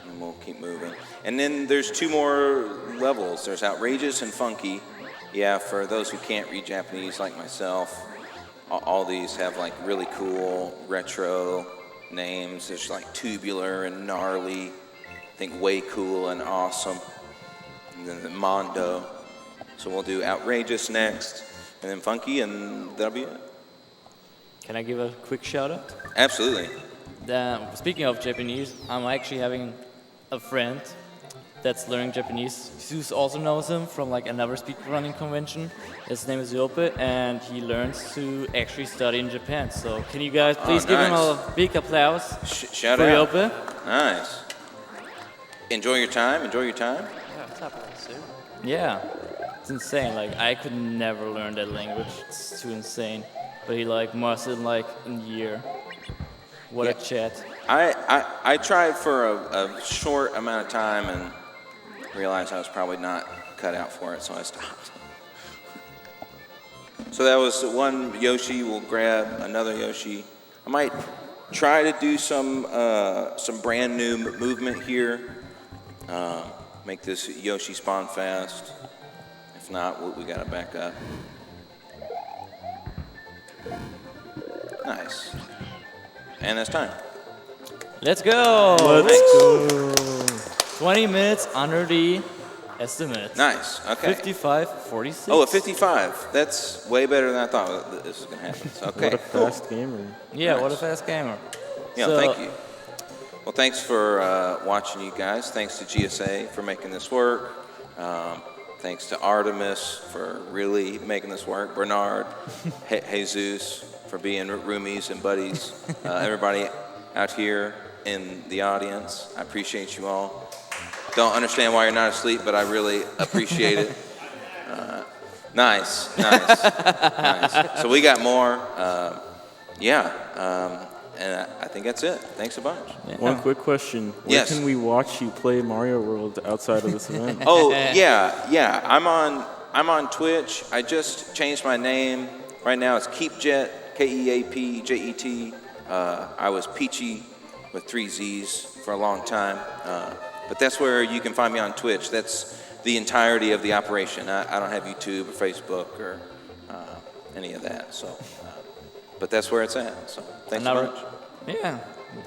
And we'll keep moving. And then there's 2 more levels. There's Outrageous and Funky. Yeah, for those who can't read Japanese like myself, all these have like really cool retro names. There's like Tubular and Gnarly. I think Way Cool and Awesome. And then the Mondo. So we'll do Outrageous next, and then Funky, and that'll be it. Can I give a quick shout out? Absolutely. Speaking of Japanese, I'm actually having a friend that's learning Japanese. Zeus also knows him from like another speedrunning convention. His name is Yope, and he learns to actually study in Japan. So can you guys please give him a big applause Shout for out. Yope? Nice. Enjoy your time. Enjoy your time. Yeah, it's happening soon. Yeah, it's insane. Like, I could never learn that language. It's too insane. But he like mastered like in a year. What a chat. I tried for a short amount of time and realized I was probably not cut out for it, so I stopped. So that was one Yoshi. We'll grab another Yoshi. I might try to do some brand new movement here. Make this Yoshi spawn fast. If not, we gotta back up. Nice. And that's time. Let's go! Let's go. 20 minutes under the estimate. Nice. Okay. 55:46. Oh, a 55. That's way better than I thought this was gonna happen. So, okay. What a Cool. fast gamer. Yeah, what a Nice. fast gamer. Yeah, So- thank you. Well, thanks for watching, you guys. Thanks to GSA for making this work. Thanks to Artemis for really making this work. Bernard, Jesus for being roomies and buddies. Everybody out here in the audience, I appreciate you all. Don't understand why you're not asleep, but I really appreciate it. Nice. So we got more. And I think that's it. Thanks a bunch. Yeah. One quick question. Where Yes. can we watch you play Mario World outside of this event? Oh yeah. I'm on Twitch. I just changed my name. Right now it's Keapjet, Keapjet. I was Peachy with 3 Z's for a long time. But that's where you can find me on Twitch. That's the entirety of the operation. I don't have YouTube or Facebook or any of that. So, but that's where it's at. So thanks so much. Yeah,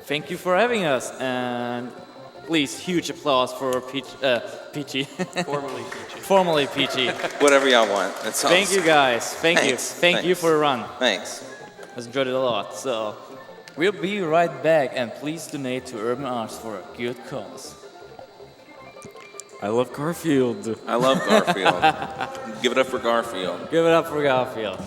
thank you for having us. And Please, huge applause for Peachy. Formerly Peachy. Formerly Peachy. Whatever y'all want. That's all. Thank you guys. Thank you. Thanks. Thank you Thanks. for the run. Thanks. I enjoyed it a lot. So we'll be right back, and please donate to Urban Arts for a good cause. I love Garfield. I love Garfield. Give it up for Garfield. Give it up for Garfield.